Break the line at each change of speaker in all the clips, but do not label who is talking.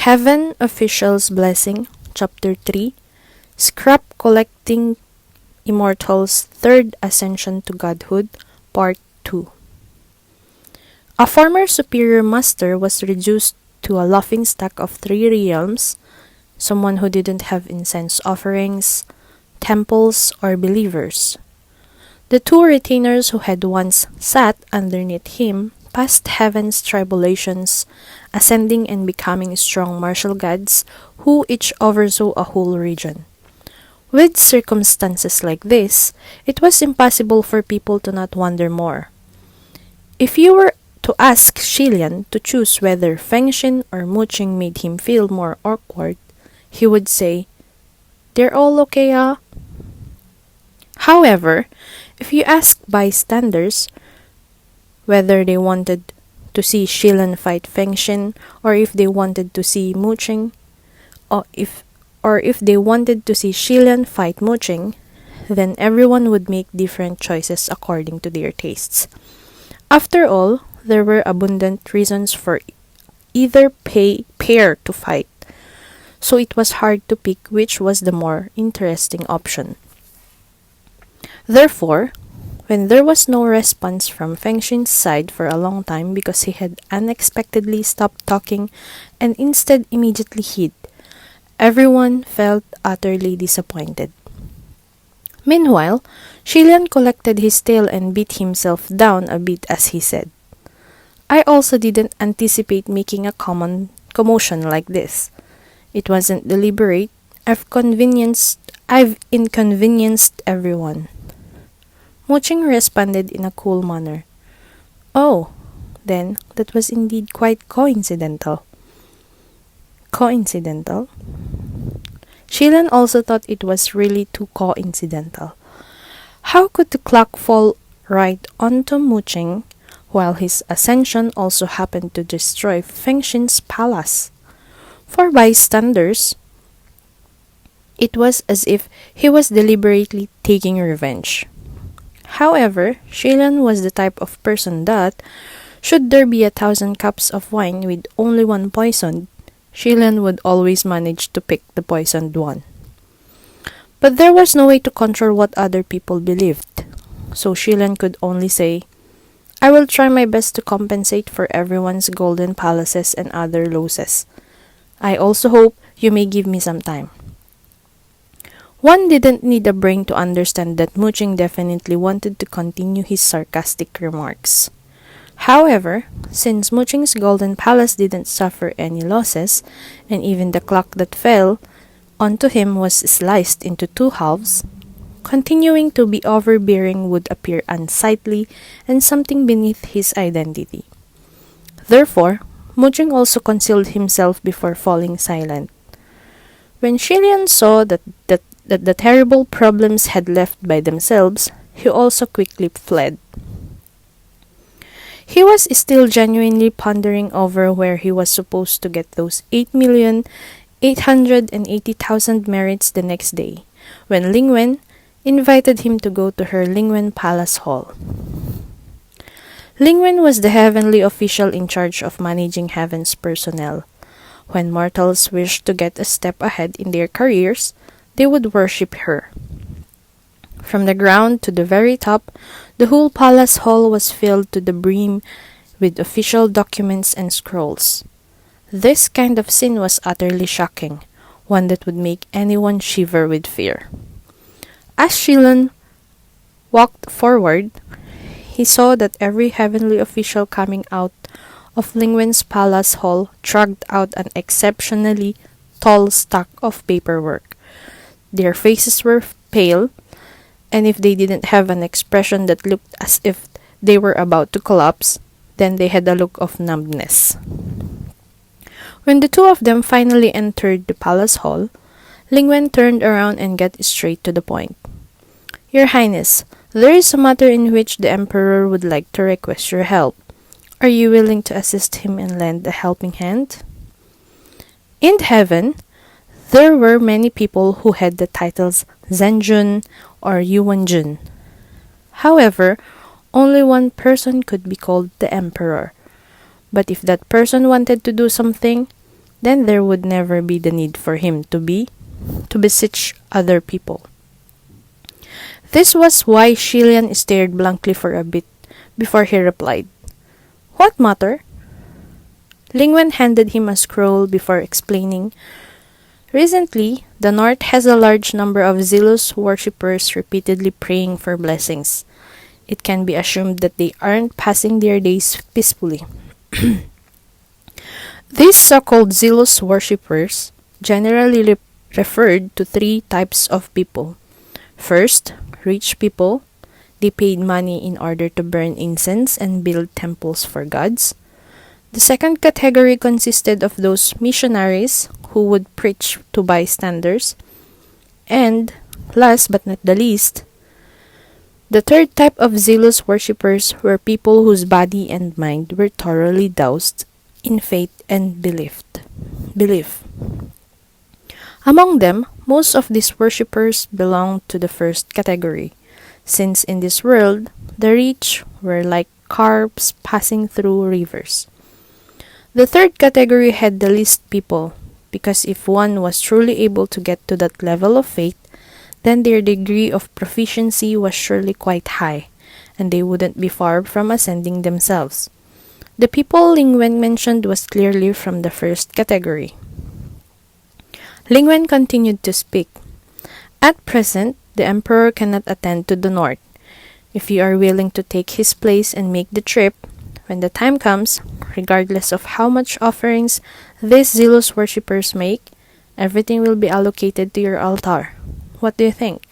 Heaven Official's Blessing, Chapter 3, Scrap Collecting Immortal's Third Ascension to Godhood, Part 2. A former superior master was reduced to a laughingstock of 3 realms, someone who didn't have incense offerings, temples, or believers. The 2 retainers who had once sat underneath him passed heaven's tribulations, ascending and becoming strong martial gods who each oversaw a whole region. With circumstances like this, it was impossible for people to not wonder more. If you were to ask Shilian to choose whether Fengshin or Muqing made him feel more awkward, he would say, "They're all okay, ah?" However, if you ask bystanders whether they wanted to see Shilian fight Fengshin, or if they wanted to see Muqing, or if they wanted to see Shilian fight Muqing, then everyone would make different choices according to their tastes. After all, there were abundant reasons for either pair to fight, so it was hard to pick which was the more interesting option. Therefore, when there was no response from Fengshin's side for a long time because he had unexpectedly stopped talking and instead immediately hid, everyone felt utterly disappointed. Meanwhile, Shilian collected his tail and beat himself down a bit as he said, "I also didn't anticipate making a commotion like this. It wasn't deliberate. I've inconvenienced everyone." Muqing responded in a cool manner. "Oh, then that was indeed quite coincidental." Coincidental? Shilian also thought it was really too coincidental. How could the clock fall right onto Muqing while his ascension also happened to destroy Fengshin's palace? For bystanders, it was as if he was deliberately taking revenge. However, Shilian was the type of person that, should there be 1,000 cups of wine with only one poisoned, Shilian would always manage to pick the poisoned one. But there was no way to control what other people believed, so Shilian could only say, "I will try my best to compensate for everyone's golden palaces and other losses. I also hope you may give me some time." One didn't need a brain to understand that Muqing definitely wanted to continue his sarcastic remarks. However, since Muqing's golden palace didn't suffer any losses, and even the clock that fell onto him was sliced into 2 halves, continuing to be overbearing would appear unsightly and something beneath his identity. Therefore, Muqing also concealed himself before falling silent. When Shilian saw that the terrible problems had left by themselves, he also quickly fled. He was still genuinely pondering over where he was supposed to get those 8,880,000 merits the next day, when Lingwen invited him to go to her Lingwen Palace Hall. Lingwen was the heavenly official in charge of managing heaven's personnel. When mortals wished to get a step ahead in their careers, they would worship her. From the ground to the very top, the whole palace hall was filled to the brim with official documents and scrolls. This kind of scene was utterly shocking, one that would make anyone shiver with fear. As Shilian walked forward, he saw that every heavenly official coming out of Lingwen's palace hall dragged out an exceptionally tall stack of paperwork. Their faces were pale, and if they didn't have an expression that looked as if they were about to collapse, then they had a look of numbness. When the 2 of them finally entered the palace hall, Lingwen turned around and got straight to the point. "Your Highness, there is a matter in which the Emperor would like to request your help. Are you willing to assist him and lend a helping hand?" In heaven, there were many people who had the titles Zhenjun or Yuanjun. However, only one person could be called the Emperor. But if that person wanted to do something, then there would never be the need for him to beseech other people. This was why Shilian stared blankly for a bit before he replied, "What matter?" Lingwen handed him a scroll before explaining, "Recently, the North has a large number of zealous worshippers repeatedly praying for blessings. It can be assumed that they aren't passing their days peacefully." These so-called zealous worshippers generally referred to three types of people. First, rich people. They paid money in order to burn incense and build temples for gods. The second category consisted of those missionaries who would preach to bystanders. And, last but not the least, the third type of zealous worshippers were people whose body and mind were thoroughly doused in faith and belief. Among them, most of these worshippers belonged to the first category, since in this world, the rich were like carps passing through rivers. The third category had the least people, because if one was truly able to get to that level of faith, then their degree of proficiency was surely quite high, and they wouldn't be far from ascending themselves. The people Lingwen mentioned was clearly from the first category. Lingwen continued to speak. "At present, the emperor cannot attend to the north. If you are willing to take his place and make the trip, when the time comes, regardless of how much offerings these zealous worshippers make, everything will be allocated to your altar. What do you think?"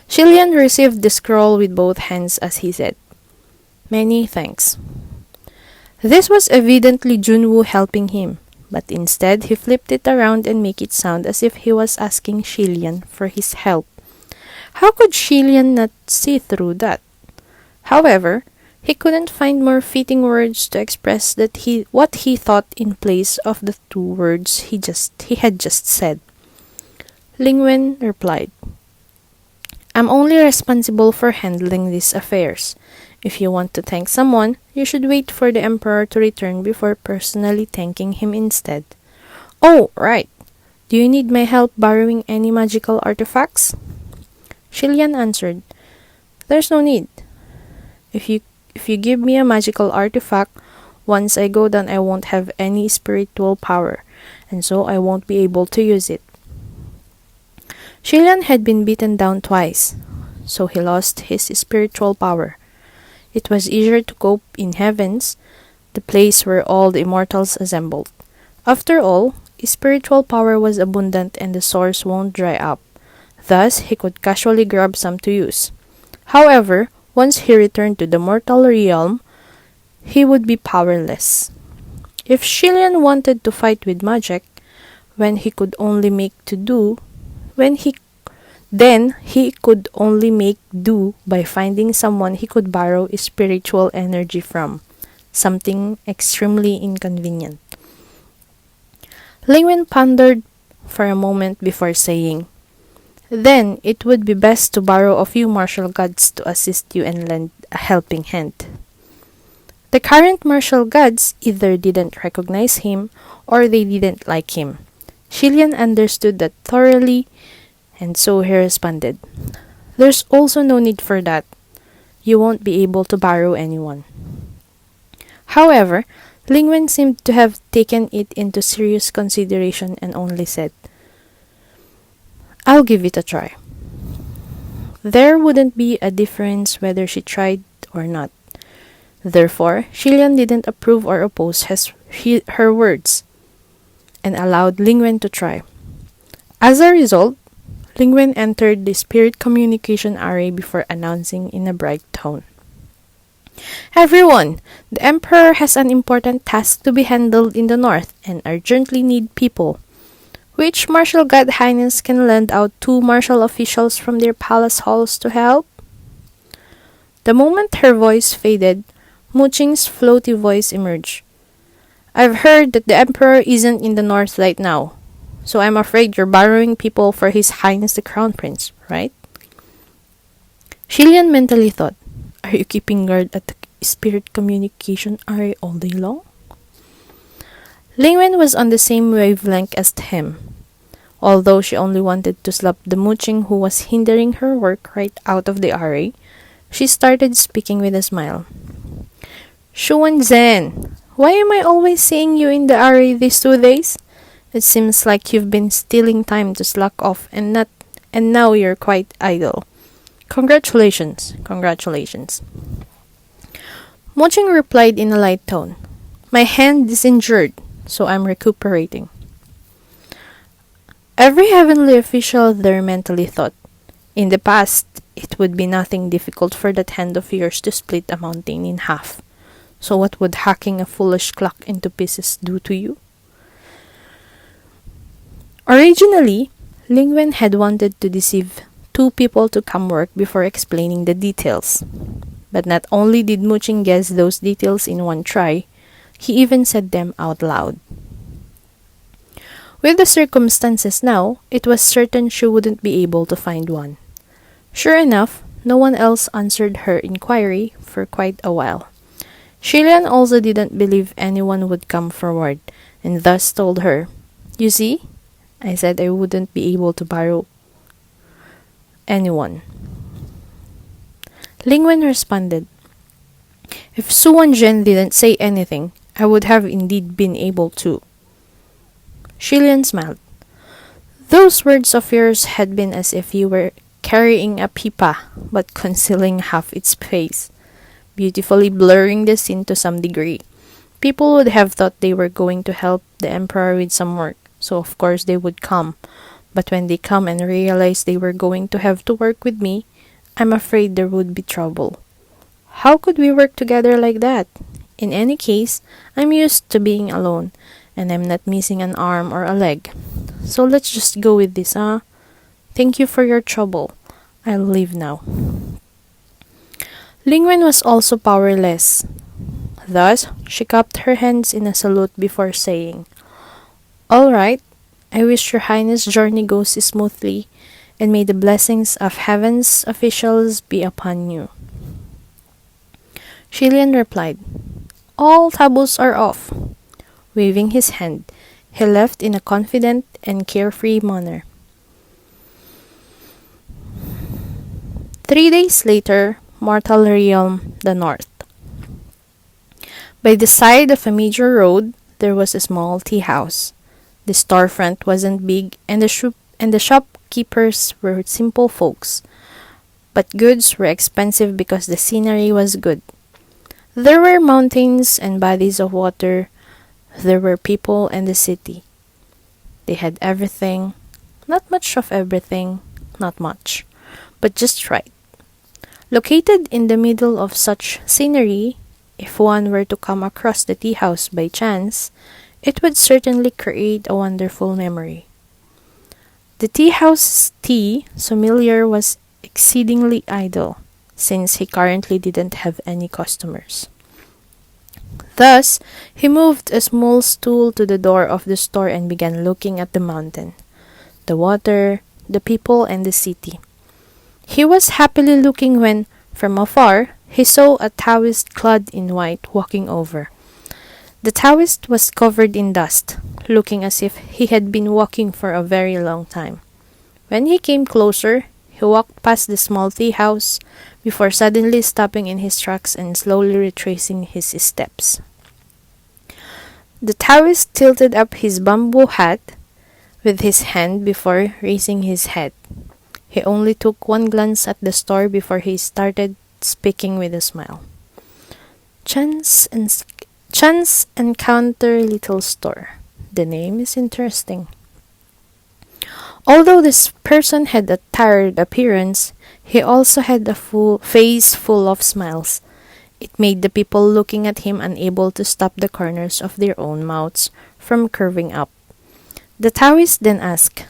Shilian received the scroll with both hands as he said, "Many thanks." This was evidently Junwoo helping him, but instead he flipped it around and made it sound as if he was asking Shilian for his help. How could Shilian not see through that? However, he couldn't find more fitting words to express what he thought in place of the two words he had just said. Lingwen replied, "I'm only responsible for handling these affairs. If you want to thank someone, you should wait for the emperor to return before personally thanking him instead." "Oh, right. Do you need my help borrowing any magical artifacts?" Shilian answered, "There's no need. If you give me a magical artifact, once I go down I won't have any spiritual power, and so I won't be able to use it." Shilian had been beaten down twice, so he lost his spiritual power. It was easier to cope in heavens, the place where all the immortals assembled. After all, spiritual power was abundant and the source won't dry up. Thus, he could casually grab some to use. However, once he returned to the mortal realm, he would be powerless. If Shilian wanted to fight with magic, when he could only make do by finding someone he could borrow spiritual energy from, something extremely inconvenient. Lingwen pondered for a moment before saying, "Then it would be best to borrow a few martial gods to assist you and lend a helping hand." The current martial gods either didn't recognize him or they didn't like him. Shilian understood that thoroughly, and so he responded, "There's also no need for that. You won't be able to borrow anyone." However, Lingwen seemed to have taken it into serious consideration and only said, "I'll give it a try." There wouldn't be a difference whether she tried or not. Therefore, Shilian didn't approve or oppose her words, and allowed Lingwen to try. As a result, Lingwen entered the spirit communication array before announcing in a bright tone, "Everyone, the Emperor has an important task to be handled in the north and urgently need people. Which martial god highness can lend out 2 martial officials from their palace halls to help?" The moment her voice faded, Muqing's floaty voice emerged. "I've heard that the Emperor isn't in the north right now, so I'm afraid you're borrowing people for His Highness the Crown Prince, right?" Shilian mentally thought, "Are you keeping guard at the spirit communication array all day long?" Lingwen was on the same wavelength as him. Although she only wanted to slap the mooching who was hindering her work right out of the array, she started speaking with a smile. Shuan Zen, why am I always seeing you in the array these 2 days? It seems like you've been stealing time to slack off and now you're quite idle. Congratulations, congratulations. Moching replied in a light tone. My hand is injured, so I'm recuperating. Every heavenly official there mentally thought, in the past, it would be nothing difficult for that hand of yours to split a mountain in half. So what would hacking a foolish clock into pieces do to you? Originally, Lingwen had wanted to deceive 2 people to come work before explaining the details. But not only did Mooching guess those details in one try, he even said them out loud. With the circumstances now, it was certain she wouldn't be able to find one. Sure enough, no one else answered her inquiry for quite a while. Shilian also didn't believe anyone would come forward, and thus told her, You see, I said I wouldn't be able to borrow anyone. Lingwen responded, If Suan Zhen didn't say anything, I would have indeed been able to. Shilian smiled. Those words of yours had been as if you were carrying a pipa, but concealing half its face, beautifully blurring the scene to some degree. People would have thought they were going to help the emperor with some work, so of course they would come. But when they come and realize they were going to have to work with me, I'm afraid there would be trouble. How could we work together like that? In any case, I'm used to being alone, and I'm not missing an arm or a leg. So let's just go with this, huh? Thank you for your trouble. I'll leave now. Lingwen was also powerless. Thus, she cupped her hands in a salute before saying, All right, I wish your highness' journey goes smoothly, and may the blessings of heaven's officials be upon you. Shilian replied, All taboos are off. Waving his hand, he left in a confident and carefree manner. 3 days later, Mortal Realm, the North. By the side of a major road, there was a small tea house. The storefront wasn't big, and the shopkeepers were simple folks. But goods were expensive because the scenery was good. There were mountains and bodies of water. There were people and the city. They had everything. Not much of everything. Not much. But just right. Located in the middle of such scenery, if one were to come across the tea house by chance, it would certainly create a wonderful memory. The tea house's tea sommelier was exceedingly idle, since he currently didn't have any customers. Thus, he moved a small stool to the door of the store and began looking at the mountain, the water, the people, and the city. He was happily looking when, from afar, he saw a Taoist clad in white walking over. The Taoist was covered in dust, looking as if he had been walking for a very long time. When he came closer, he walked past the small tea house before suddenly stopping in his tracks and slowly retracing his steps. The Taoist tilted up his bamboo hat with his hand before raising his head. He only took one glance at the store before he started speaking with a smile. Chance Encounter Little Store. The name is interesting. Although this person had a tired appearance, he also had a face full of smiles. It made the people looking at him unable to stop the corners of their own mouths from curving up. The Taoist then asked,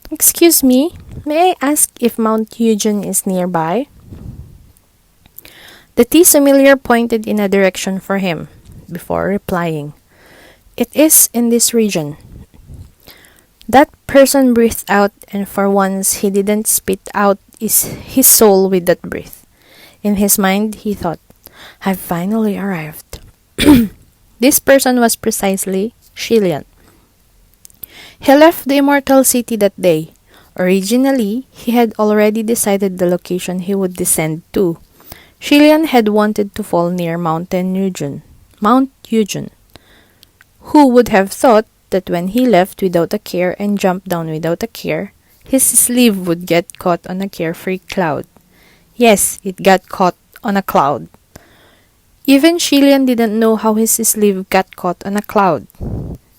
Excuse me, may I ask if Mount Eugen is nearby? The tea sommelier pointed in a direction for him, before replying, It is in this region. That person breathed out, and for once he didn't spit out his soul with that breath. In his mind, he thought, I've finally arrived. This person was precisely Shillian. He left the Immortal City that day. Originally, he had already decided the location he would descend to. Shillian had wanted to fall near Mount Eugen. Who would have thought that when he left without a care and jumped down without a care, his sleeve would get caught on a carefree cloud? Yes, it got caught on a cloud. Even Shillian didn't know how his sleeve got caught on a cloud.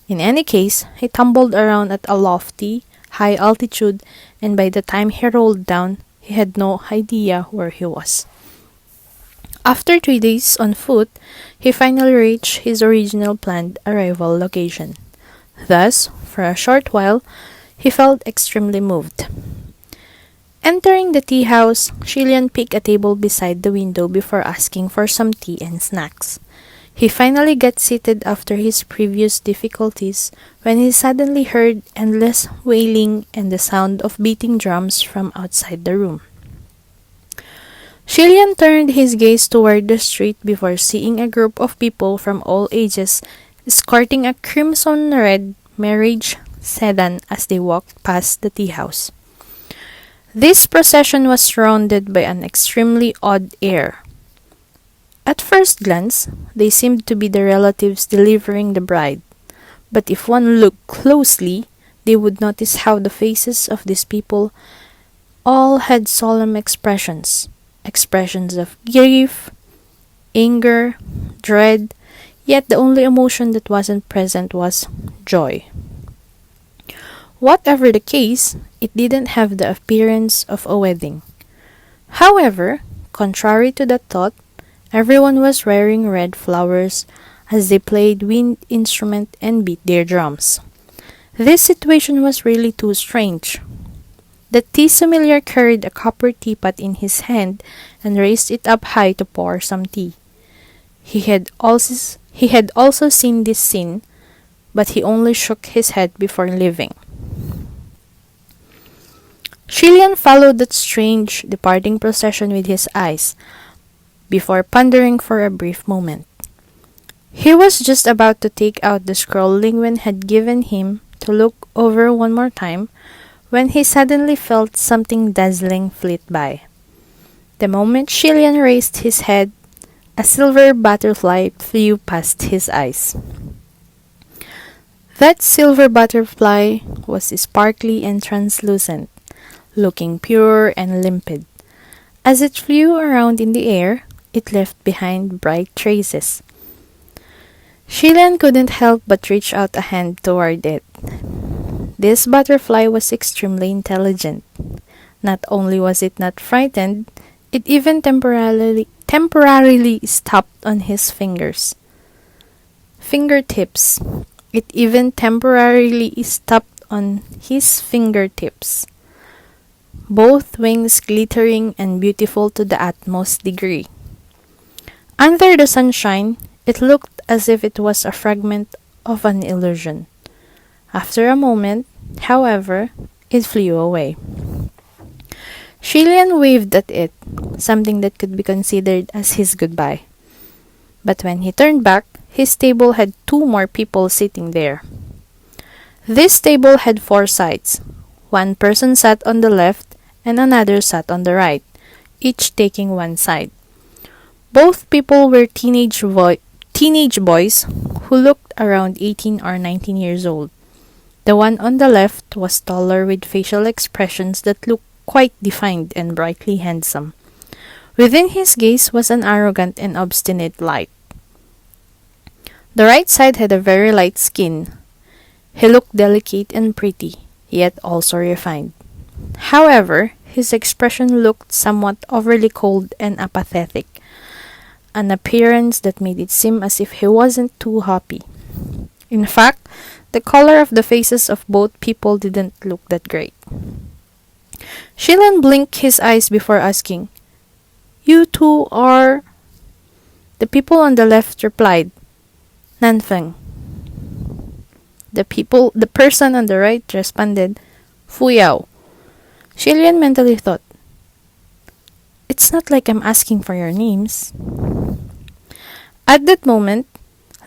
In any case, he tumbled around at a lofty, high altitude, and by the time he rolled down, he had no idea where he was. After 3 days on foot, he finally reached his original planned arrival location. Thus, for a short while, he felt extremely moved. Entering the tea house, Shillian picked a table beside the window before asking for some tea and snacks. He finally got seated after his previous difficulties when he suddenly heard endless wailing and the sound of beating drums from outside the room. Shillian turned his gaze toward the street before seeing a group of people from all ages escorting a crimson-red marriage sedan as they walked past the tea house. This procession was surrounded by an extremely odd air. At first glance, they seemed to be the relatives delivering the bride, but if one looked closely, they would notice how the faces of these people all had solemn expressions of grief, anger, dread, yet the only emotion that wasn't present was joy. Whatever the case, it didn't have the appearance of a wedding. However, contrary to that thought, everyone was wearing red flowers as they played wind instruments and beat their drums. This situation was really too strange. The tea sommelier carried a copper teapot in his hand and raised it up high to pour some tea. He had also seen this scene, but he only shook his head before leaving. Shillian followed that strange departing procession with his eyes, before pondering for a brief moment. He was just about to take out the scroll Lingwen had given him to look over one more time, when he suddenly felt something dazzling flit by. The moment Shillian raised his head, a silver butterfly flew past his eyes. That silver butterfly was sparkly and translucent, looking pure and limpid. As it flew around in the air, it left behind bright traces. Shillian couldn't help but reach out a hand toward it. This butterfly was extremely intelligent. Not only was it not frightened, it even temporarily stopped on his fingertips. It even temporarily stopped on his fingertips. Both wings glittering and beautiful to the utmost degree. Under the sunshine, it looked as if it was a fragment of an illusion. After a moment, however, it flew away. Shillian waved at it, something that could be considered as his goodbye. But when he turned back, his table had 2 more people sitting there. This table had 4 sides. One person sat on the left and another sat on the right, each taking one side. Both people were teenage boys who looked around 18 or 19 years old. The one on the left was taller with facial expressions that looked quite defined and brightly handsome. Within his gaze was an arrogant and obstinate light. The right side had a very light skin. He looked delicate and pretty, yet also refined. However, his expression looked somewhat overly cold and apathetic, an appearance that made it seem as if he wasn't too happy. In fact, the color of the faces of both people didn't look that great. Shillian blinked his eyes before asking, "You two are—" The people on the left replied, "Nanfeng." The person on the right responded, "Fuyao." Shillian mentally thought, "It's not like I'm asking for your names." At that moment,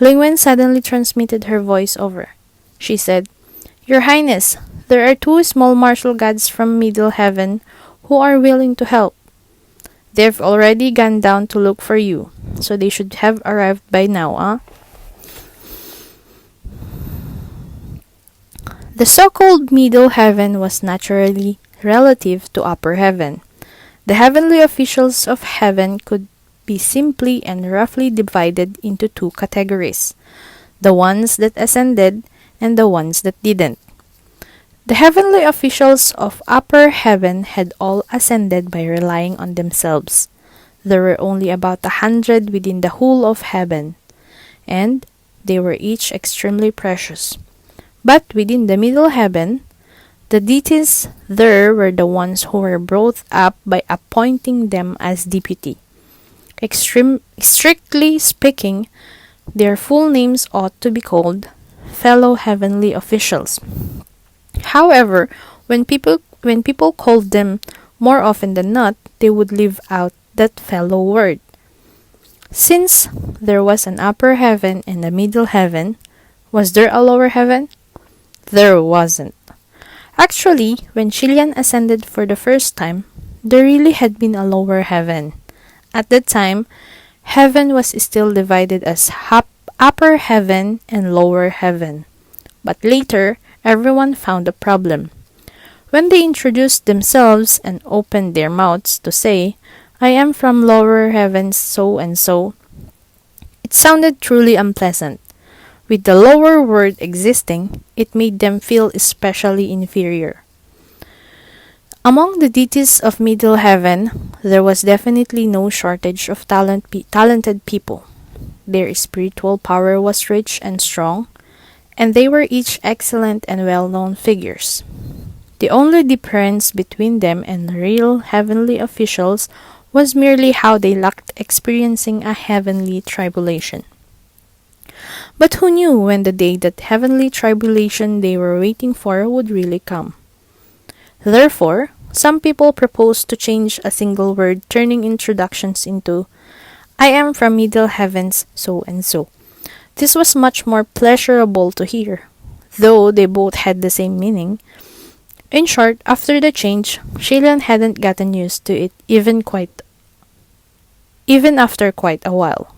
Lingwen suddenly transmitted her voice over. She said, "Your Highness, there are two small martial gods from Middle Heaven who are willing to help. They've already gone down to look for you, so they should have arrived by now, The so-called Middle Heaven was naturally relative to Upper Heaven. The heavenly officials of heaven could be simply and roughly divided into two categories, the ones that ascended and the ones that didn't. The heavenly officials of Upper Heaven had all ascended by relying on themselves. There were only about 100 within the whole of heaven, and they were each extremely precious. But within the Middle Heaven, the deities there were the ones who were brought up by appointing them as deputy. Strictly speaking, their full names ought to be called fellow heavenly officials. However, when people called them, more often than not, they would leave out that fellow word. Since there was an upper heaven and a middle heaven, was there a lower heaven? There wasn't. Actually, when Shilian ascended for the first time, there really had been a lower heaven. At that time, heaven was still divided as upper heaven and lower heaven. But later, everyone found a problem. When they introduced themselves and opened their mouths to say, "I am from lower heavens so and so," it sounded truly unpleasant. With the lower word existing, it made them feel especially inferior. Among the deities of Middle Heaven, there was definitely no shortage of talented people. Their spiritual power was rich and strong, and they were each excellent and well-known figures. The only difference between them and real heavenly officials was merely how they lacked experiencing a heavenly tribulation. But who knew when the day that heavenly tribulation they were waiting for would really come? Therefore, some people proposed to change a single word, turning introductions into, "I am from Middle Heavens so and so." This was much more pleasurable to hear, though they both had the same meaning. In short, after the change, Shilian hadn't gotten used to it even after quite a while.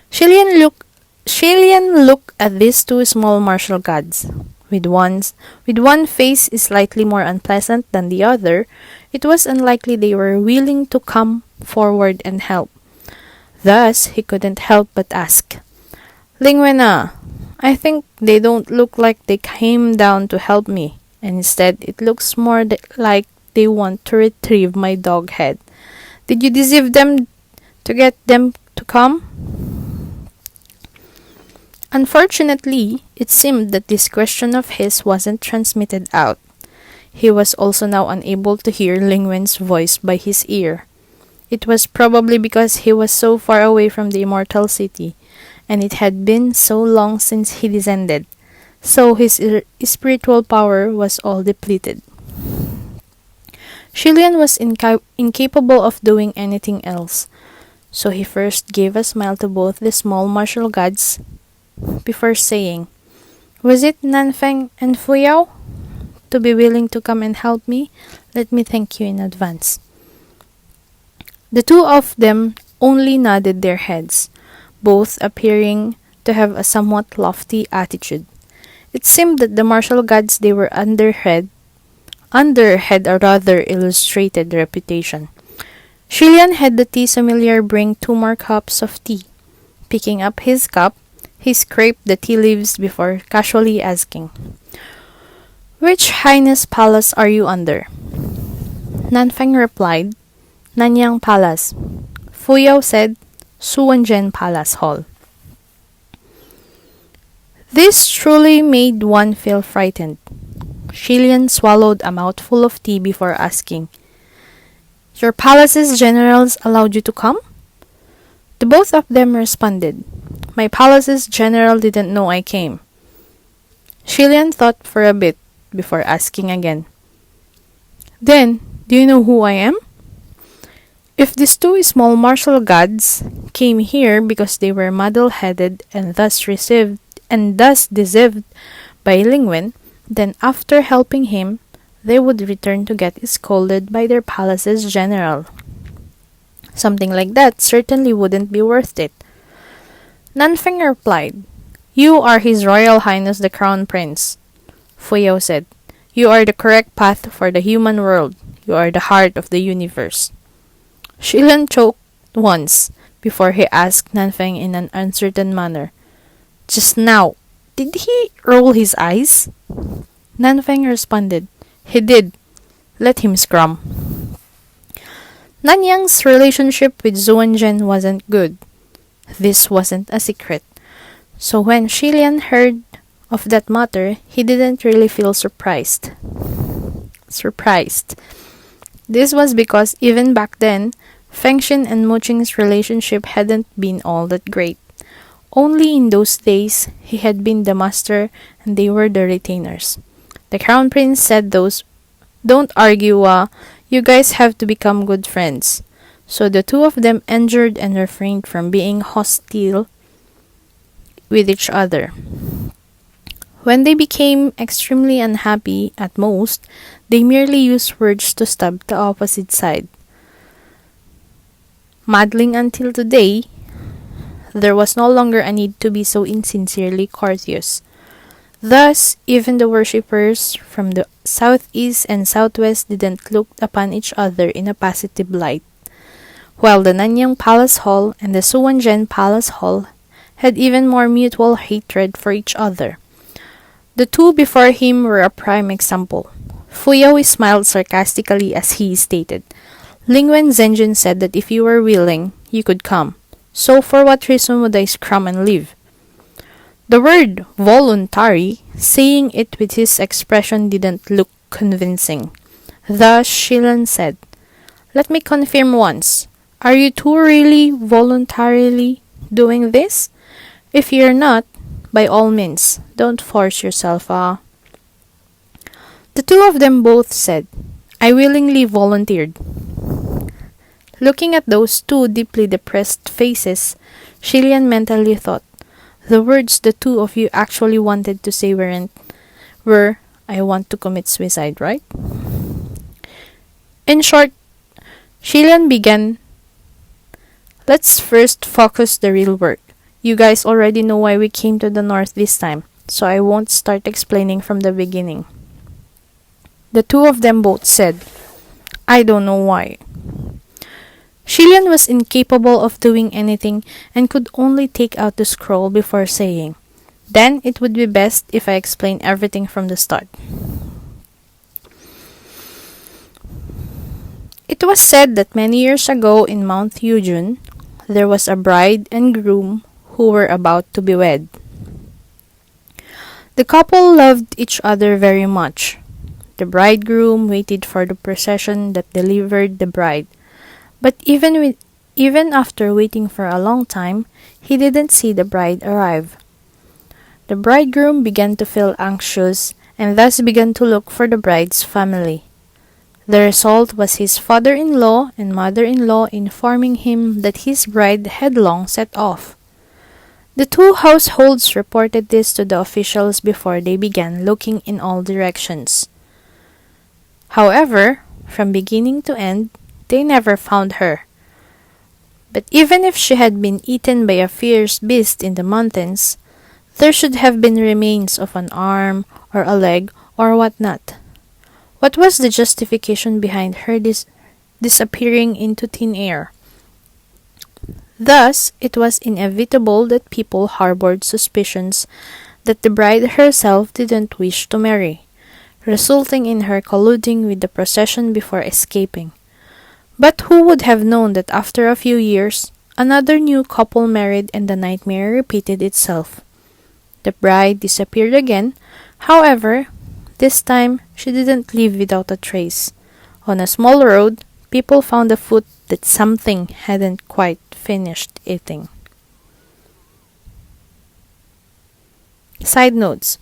Shilian looked at these two small martial gods. With one face slightly more unpleasant than the other, it was unlikely they were willing to come forward and help. Thus, he couldn't help but ask, "Lingwena, I think they don't look like they came down to help me. Instead, it looks more like they want to retrieve my dog head. Did you deceive them to get them to come?" Unfortunately, it seemed that this question of his wasn't transmitted out. He was also now unable to hear Lingwen's voice by his ear. It was probably because he was so far away from the Immortal City, and it had been so long since he descended, so his spiritual power was all depleted. Shilian was incapable of doing anything else, so he first gave a smile to both the small martial gods before saying, "Was it Nanfeng and Fuyao? To be willing to come and help me, let me thank you in advance." The two of them only nodded their heads, both appearing to have a somewhat lofty attitude. It seemed that the martial gods they were under had a rather illustrated reputation. Shilian had the tea sommelier bring 2 more cups of tea. Picking up his cup, he scraped the tea leaves before casually asking, "Which Highness Palace are you under?" Nanfeng replied, "Nanyang Palace." Fuyao said, "Suwanzhen Palace Hall." This truly made one feel frightened. Shilian swallowed a mouthful of tea before asking, "Your palace's generals allowed you to come?" The both of them responded, "My palace's general didn't know I came." Shilian thought for a bit before asking again, "Then, do you know who I am?" If these two small martial gods came here because they were muddle-headed and thus deceived by Lingwen, then after helping him, they would return to get scolded by their palace's general. Something like that certainly wouldn't be worth it. Nanfeng replied, "You are His Royal Highness the Crown Prince." Fuyao said, "You are the correct path for the human world. You are the heart of the universe." Shilan choked once before he asked Nanfeng in an uncertain manner, "Just now, did he roll his eyes?" Nanfeng responded, "He did. Let him scrum." Nanyang's relationship with Zuanzhen wasn't good. This wasn't a secret. So when Shilian heard of that matter, he didn't really feel surprised. This was because even back then, Fengxin and Muqing's relationship hadn't been all that great. Only in those days, he had been the master and they were the retainers. The crown prince said "Don't argue, you guys have to become good friends." So the two of them endured and refrained from being hostile with each other. When they became extremely unhappy, at most, they merely used words to stab the opposite side. Maddling until today, there was no longer a need to be so insincerely courteous. Thus, even the worshippers from the southeast and southwest didn't look upon each other in a positive light, while the Nanyang Palace Hall and the Suwanzhen Palace Hall had even more mutual hatred for each other. The two before him were a prime example. Fuyao smiled sarcastically as he stated, "Lingwen Zhenjun said that if you were willing, you could come. So for what reason would I scrum and leave?" The word voluntary, saying it with his expression didn't look convincing. Thus Shilan said, "Let me confirm once. Are you two really voluntarily doing this? If you're not, by all means, don't force yourself, The two of them both said, "I willingly volunteered." Looking at those two deeply depressed faces, Shilian mentally thought, the words the two of you actually wanted to say were, "I want to commit suicide," right? In short, Shilian began, "Let's first focus the real work. You guys already know why we came to the north this time, so I won't start explaining from the beginning." The two of them both said, "I don't know why." Shilian was incapable of doing anything and could only take out the scroll before saying, "Then it would be best if I explain everything from the start." It was said that many years ago in Mount Yujun, there was a bride and groom who were about to be wed. The couple loved each other very much. The bridegroom waited for the procession that delivered the bride, but even after waiting for a long time, he didn't see the bride arrive. The bridegroom began to feel anxious and thus began to look for the bride's family. The result was his father-in-law and mother-in-law informing him that his bride had long set off. The two households reported this to the officials before they began looking in all directions. However, from beginning to end, they never found her. But even if she had been eaten by a fierce beast in the mountains, there should have been remains of an arm or a leg or whatnot. What was the justification behind her disappearing into thin air? Thus, it was inevitable that people harbored suspicions that the bride herself didn't wish to marry, resulting in her colluding with the procession before escaping. But who would have known that after a few years, another new couple married and the nightmare repeated itself? The bride disappeared again. However, this time she didn't leave without a trace. On a small road, people found a foot that something hadn't quite finished eating. Side notes.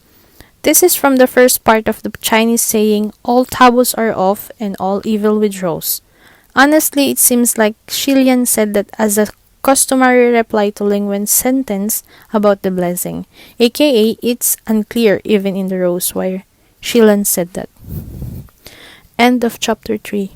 This is from the first part of the Chinese saying, "All taboos are off and all evil withdraws." Honestly, it seems like Shilian said that as a customary reply to Ling Wen's sentence about the blessing, aka it's unclear even in the rose why Shilian said that. End of chapter 3.